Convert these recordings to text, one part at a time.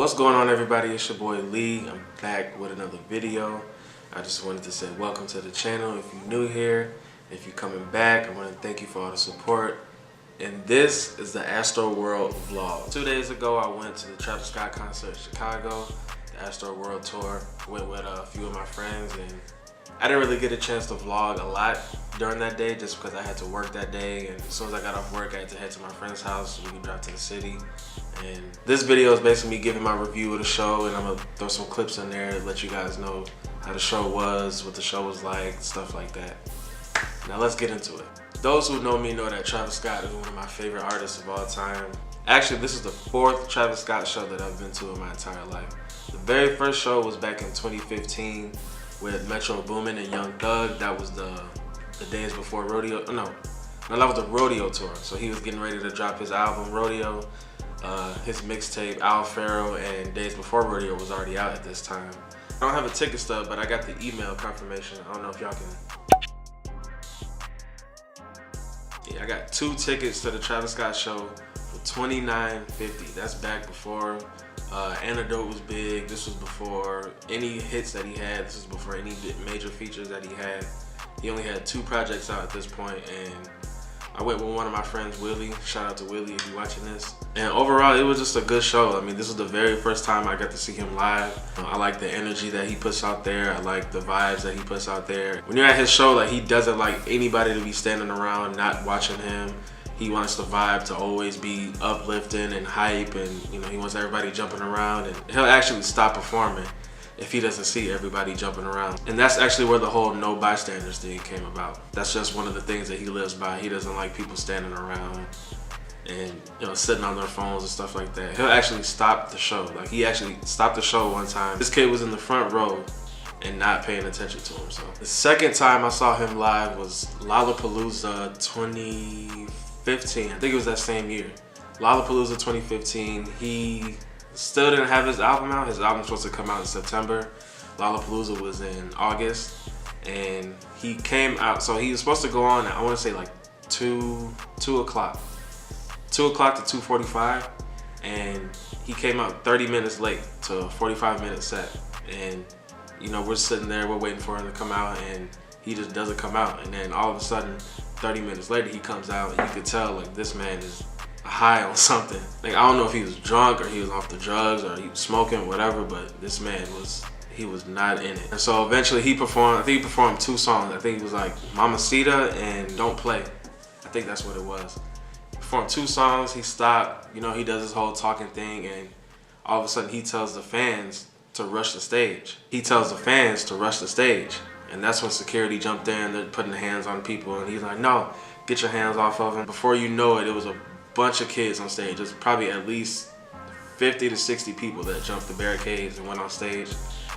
What's going on, everybody? It's your boy Lee. I'm back with another video. I just wanted to say welcome to the channel if you're new here. If you're coming back, I want to thank you for all the support. And this is the Astroworld vlog. 2 days ago, I went to the Travis Scott concert in Chicago, the Astroworld Tour. Went with a few of my friends, and I didn't really get a chance to vlog a lot during that day just because I had to work that day. And as soon as I got off work, I had to head to my friend's house so we could drive to the city. And this video is basically me giving my review of the show, and I'm gonna throw some clips in there to let you guys know how the show was, what the show was like, stuff like that. Now let's get into it. Those who know me know that Travis Scott is one of my favorite artists of all time. Actually, this is the 4th Travis Scott show that I've been to in my entire life. The very first show was back in 2015 with Metro Boomin and Young Thug. That was the days before Rodeo. No, that was the Rodeo Tour. So he was getting ready to drop his album Rodeo. His mixtape Al Pharaoh and Days Before Rodeo was already out at this time. I don't have a ticket stub, but I got the email confirmation. I don't know if y'all can. Yeah, I got 2 tickets to the Travis Scott show for $29.50. That's back before Antidote was big. This was before any hits that he had. This was before any major features that he had. He only had 2 projects out at this point, and I went with one of my friends, Willie. Shout out to Willie if you're watching this. And overall, it was just a good show. I mean, this was the very first time I got to see him live. I like the energy that he puts out there. I like the vibes that he puts out there. When you're at his show, like, he doesn't like anybody to be standing around not watching him. He wants the vibe to always be uplifting and hype, and you know, he wants everybody jumping around, and he'll actually stop performing if he doesn't see everybody jumping around. And that's actually where the whole no bystanders thing came about. That's just one of the things that he lives by. He doesn't like people standing around and, you know, sitting on their phones and stuff like that. He'll actually stop the show. Like, he actually stopped the show one time. This kid was in the front row and not paying attention to him. So the second time I saw him live was Lollapalooza 2015. I think it was that same year. Lollapalooza 2015. He still didn't have his album out. His album was supposed to come out in September. Lollapalooza was in August, and he came out. So he was supposed to go on, I want to say like 2 o'clock to 2:45, and he came out 30 minutes late to a 45-minute set. And you know, we're sitting there, we're waiting for him to come out, and he just doesn't come out. And then all of a sudden, 30 minutes later, he comes out, and you could tell like this man is high on something. Like, I don't know if he was drunk or he was off the drugs or he was smoking, whatever, but this man was not in it. And so eventually he performed, I think he performed 2 songs. I think it was like Mamacita and Don't Play. I think that's what it was. He performed 2 songs, he stopped, you know, he does his whole talking thing, and all of a sudden he tells the fans to rush the stage. He tells the fans to rush the stage. And that's when security jumped in, they're putting hands on people, and he's like, no, get your hands off of him. Before you know it, it was a bunch of kids on stage. There's probably at least 50 to 60 people that jumped the barricades and went on stage.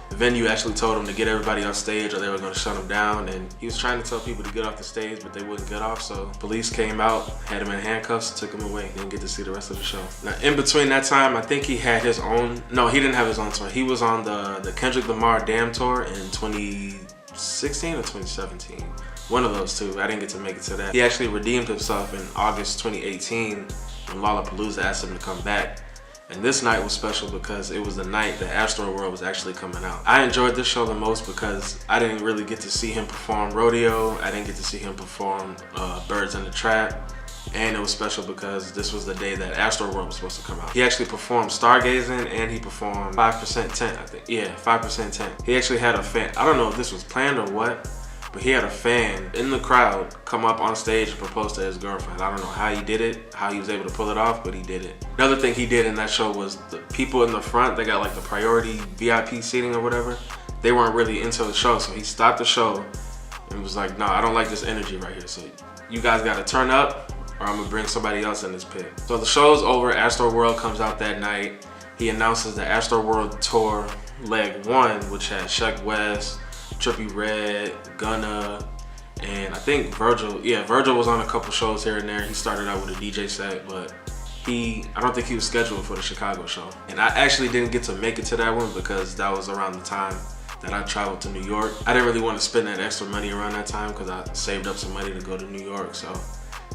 The venue actually told him to get everybody on stage or they were going to shut him down, and he was trying to tell people to get off the stage, but they wouldn't get off. So police came out, had him in handcuffs, took him away. Didn't get to see the rest of the show. Now, in between that time, I think he had his own, no, he didn't have his own tour. He was on the Kendrick Lamar Damn Tour in 2016 or 2017. One of those 2. I didn't get to make it to that. He actually redeemed himself in August 2018 when Lollapalooza asked him to come back. And this night was special because it was the night that Astroworld was actually coming out. I enjoyed this show the most because I didn't really get to see him perform Rodeo. I didn't get to see him perform Birds in the Trap. And it was special because this was the day that Astroworld was supposed to come out. He actually performed Stargazing, and he performed 5% Tent, I think. Yeah, 5% Tent. He actually had a fan, I don't know if this was planned or what, but he had a fan in the crowd come up on stage and propose to his girlfriend. I don't know how he did it, how he was able to pull it off, but he did it. Another thing he did in that show was the people in the front, they got like the priority VIP seating or whatever, they weren't really into the show, so he stopped the show and was like, no, I don't like this energy right here, so you guys gotta turn up or I'm gonna bring somebody else in this pit. So the show's over, Astroworld comes out that night. He announces the Astroworld Tour Leg 1, which had Sheck West, Trippie Redd, Gunna, and I think Virgil. Yeah, Virgil was on a couple shows here and there. He started out with a DJ set, but I don't think he was scheduled for the Chicago show. And I actually didn't get to make it to that one because that was around the time that I traveled to New York. I didn't really want to spend that extra money around that time because I saved up some money to go to New York. So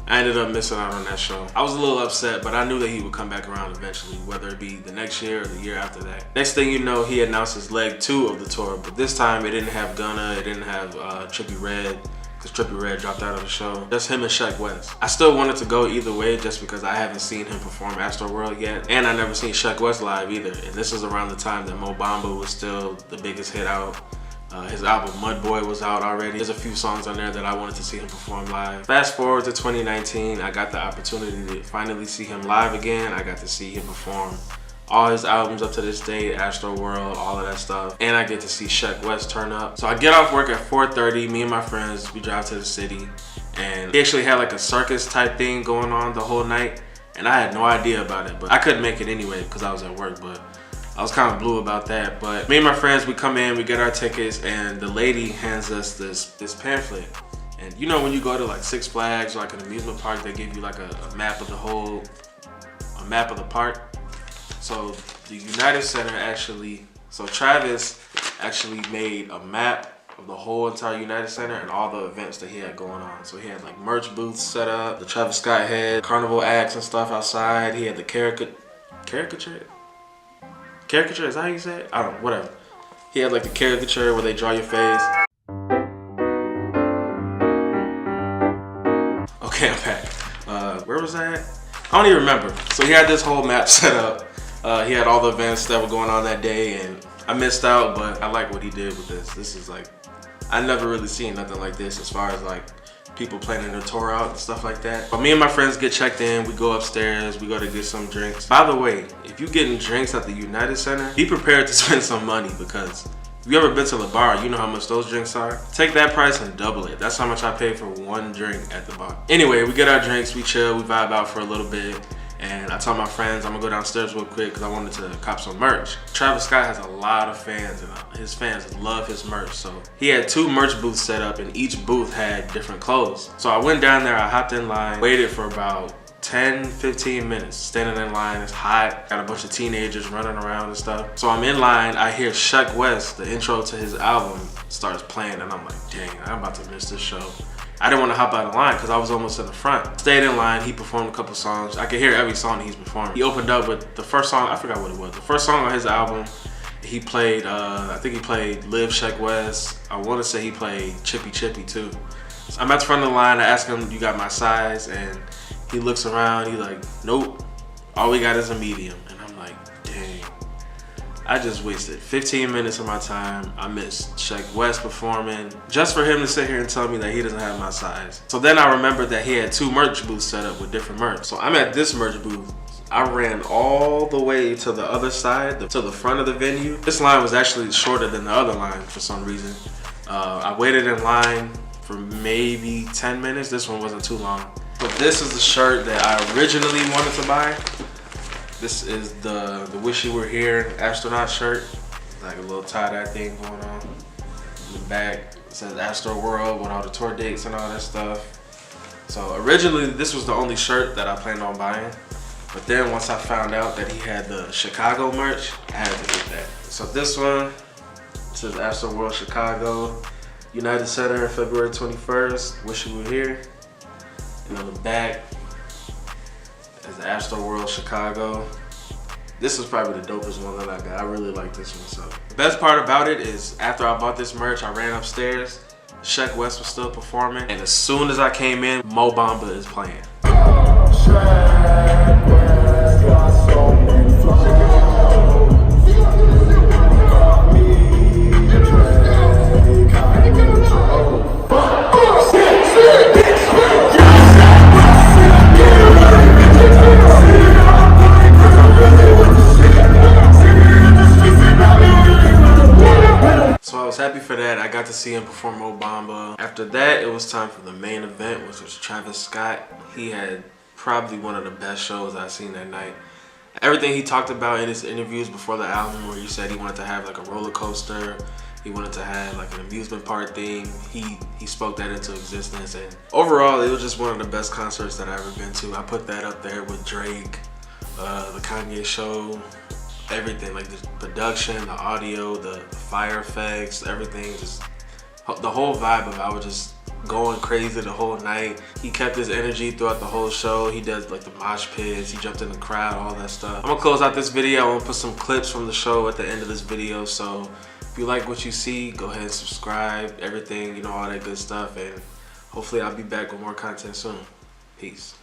I ended up missing out on that show. I was a little upset, but I knew that he would come back around eventually, whether it be the next year or the year after that. Next thing you know, he announced his leg 2 of the tour, but this time it didn't have Gunna, it didn't have Trippie Redd, because Trippie Redd dropped out of the show. Just him and Sheck West. I still wanted to go either way just because I haven't seen him perform Astroworld yet, and I never seen Sheck West live either. And this was around the time that Mo Bamba was still the biggest hit out. His album Mud Boy was out already. There's a few songs on there that I wanted to see him perform live. Fast forward to 2019, I got the opportunity to finally see him live again. I got to see him perform all his albums up to this date, Astroworld, all of that stuff. And I get to see Sheck West turn up. So I get off work at 4:30, me and my friends, we drive to the city. And he actually had like a circus type thing going on the whole night. And I had no idea about it, but I couldn't make it anyway because I was at work. But I was kind of blue about that. But me and my friends, we come in, we get our tickets, and the lady hands us this pamphlet. And you know when you go to like Six Flags or like an amusement park, they give you like a map of the map of the park. So the United Center actually, so Travis actually made a map of the whole entire United Center and all the events that he had going on. So he had like merch booths set up, the Travis Scott had carnival acts and stuff outside. He had the caricature, is that how you say it? I don't know, whatever. He had like the caricature where they draw your face. Okay, I'm back. Where was I at? I don't even remember. So he had this whole map set up. He had all the events that were going on that day, and I missed out, but I like what he did with this. This is like, I never really seen nothing like this as far as like people planning their tour out and stuff like that. But me and my friends get checked in, we go upstairs, we go to get some drinks. By the way, if you're getting drinks at the United Center, be prepared to spend some money, because if you ever been to the bar, you know how much those drinks are. Take that price and double it. That's how much I paid for one drink at the bar. Anyway, we get our drinks, we chill, we vibe out for a little bit. And I told my friends I'm gonna go downstairs real quick because I wanted to cop some merch. Travis Scott has a lot of fans and his fans love his merch. So he had 2 merch booths set up and each booth had different clothes. So I went down there, I hopped in line, waited for about 10-15 minutes, standing in line. It's hot, got a bunch of teenagers running around and stuff. So I'm in line, I hear Sheck West, the intro to his album, starts playing, and I'm like, dang, I'm about to miss this show. I didn't want to hop out of line because I was almost in the front. Stayed in line, he performed a couple songs. I could hear every song he's performing. He opened up with the first song, I forgot what it was. The first song on his album, he played, I think he played Live Sheck West. I want to say he played Chippy Chippy too. So I'm at the front of the line, I ask him, you got my size? And he looks around, he's like, nope, all we got is a medium. And I'm like, dang. I just wasted 15 minutes of my time. I missed Sheck West performing just for him to sit here and tell me that he doesn't have my size. So then I remembered that he had 2 merch booths set up with different merch. So I'm at this merch booth. I ran all the way to the other side, to the front of the venue. This line was actually shorter than the other line for some reason. I waited in line for maybe 10 minutes. This one wasn't too long. But this is the shirt that I originally wanted to buy. This is the Wish You Were Here astronaut shirt. Like a little tie-dye thing going on. In the back, it says Astroworld with all the tour dates and all that stuff. So originally, this was the only shirt that I planned on buying. But then once I found out that he had the Chicago merch, I had to get that. So this one says Astroworld Chicago, United Center, February 21st, Wish You Were Here. And on the back, is Astroworld Chicago. This is probably the dopest one that I got. I really like this one. So the best part about it is after I bought this merch, I ran upstairs. Sheck West was still performing, and as soon as I came in, Mo Bamba is playing. Happy for that. I got to see him perform Mo Bamba. After that, it was time for the main event, which was Travis Scott. He had probably one of the best shows I've seen that night. Everything he talked about in his interviews before the album, where he said he wanted to have like a roller coaster, he wanted to have like an amusement park thing, he spoke that into existence. And overall, it was just one of the best concerts that I've ever been to. I put that up there with Drake, the Kanye show, everything, like the production, the audio, the fire effects, everything, just the whole vibe of it. I was just going crazy the whole night. He kept his energy throughout the whole show. He does like the mosh pits, he jumped in the crowd, all that stuff. I'm gonna close out this video. I'm gonna put some clips from the show at the end of this video. So if you like what you see, go ahead and subscribe, everything, you know, all that good stuff. And hopefully I'll be back with more content soon. Peace.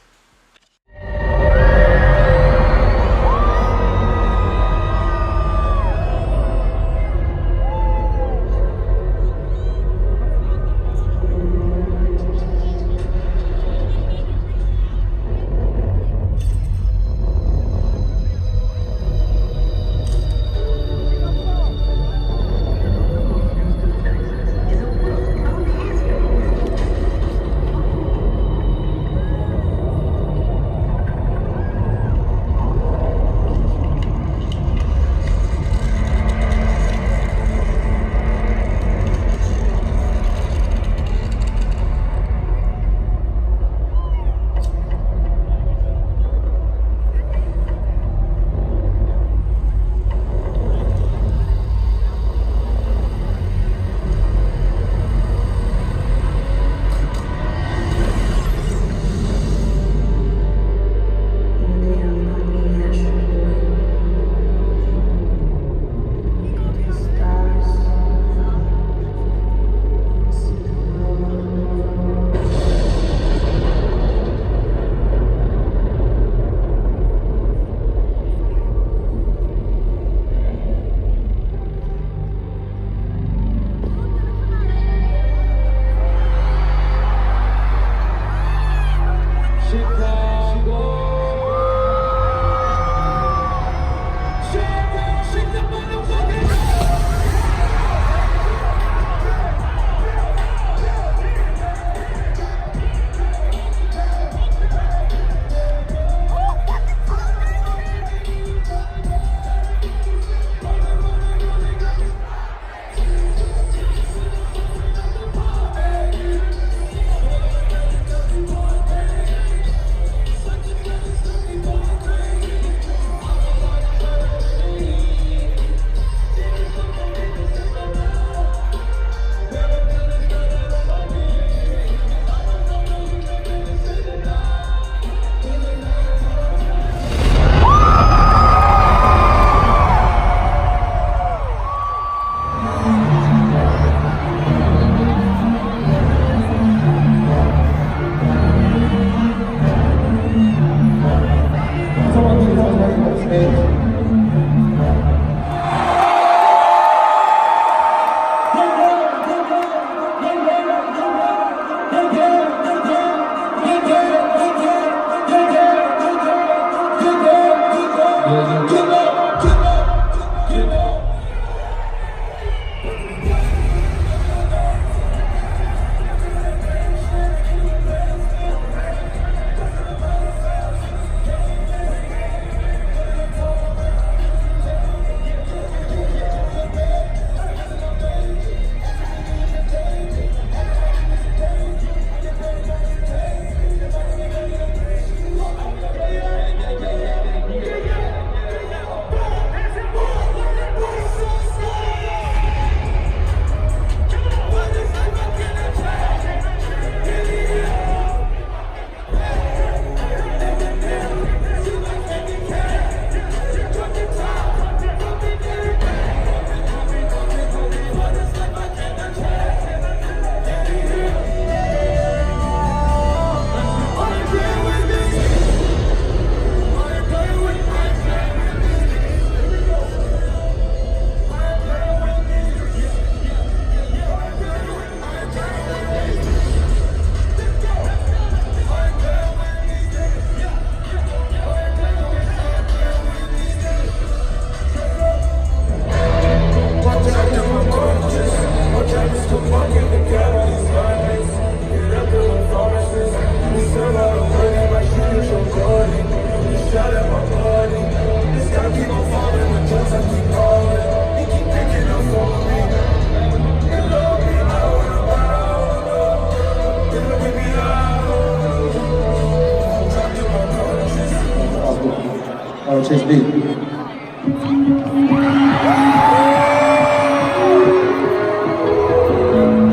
Chase B.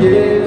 Yeah.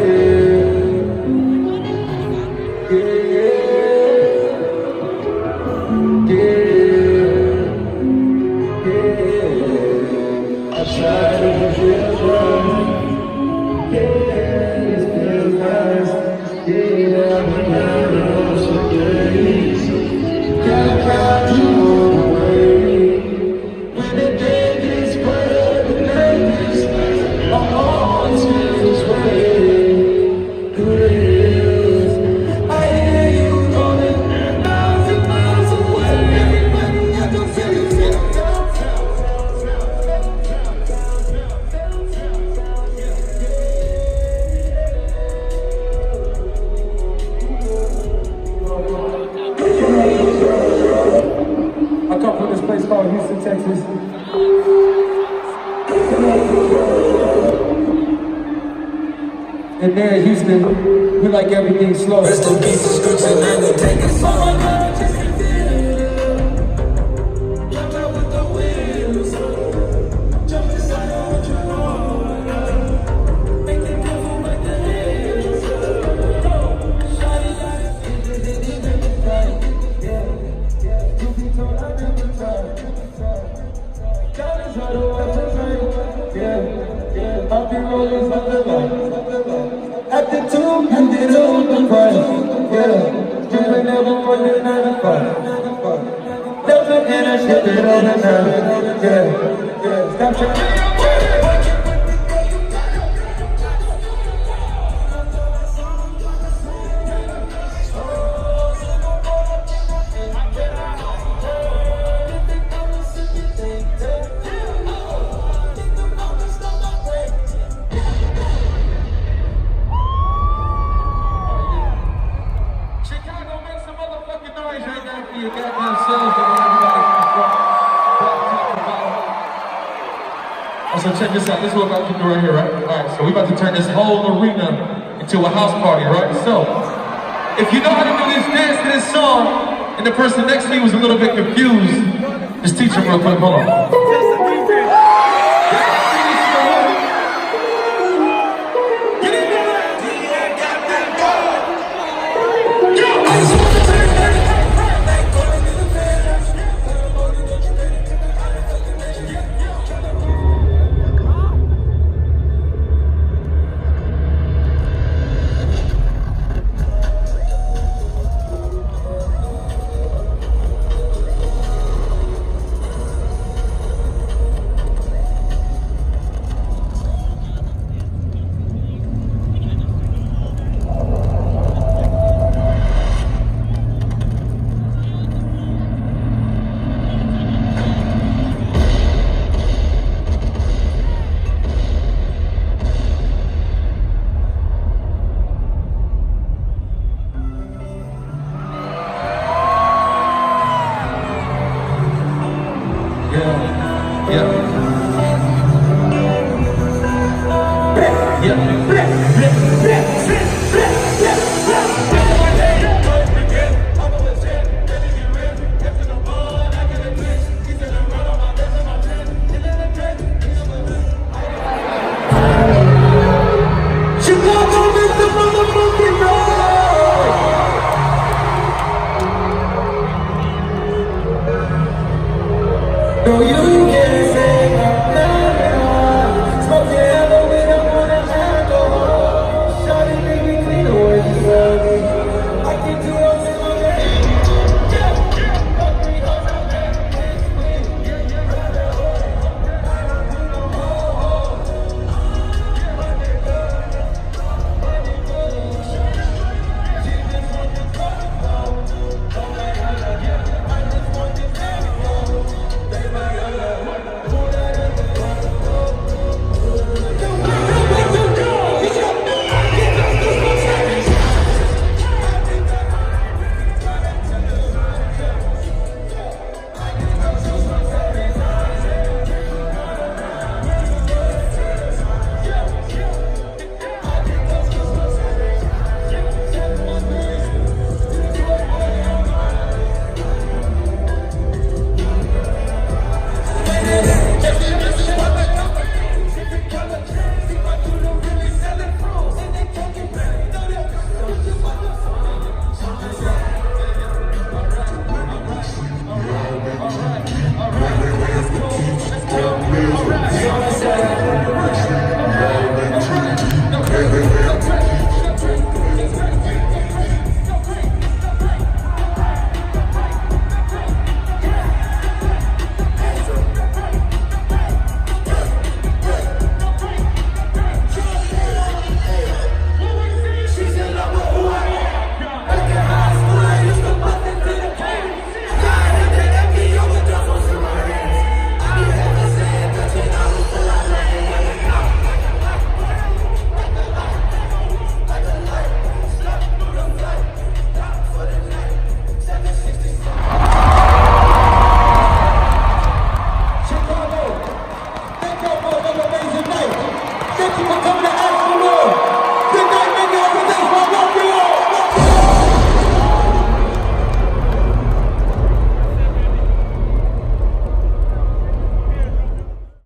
And there in Houston, we like everything slow. Rest in peace, description, I will take it slow. At the tomb, and did all the price. Yeah, you never wanted 95. There's an inner shit that all the time. Yeah, stop trying. So check this out, this is what we're about to do right here, right? Alright, so we're about to turn this whole arena into a house party, right? So, if you know how to do this dance to this song, and the person next to you was a little bit confused, just teach them real quick, hold on.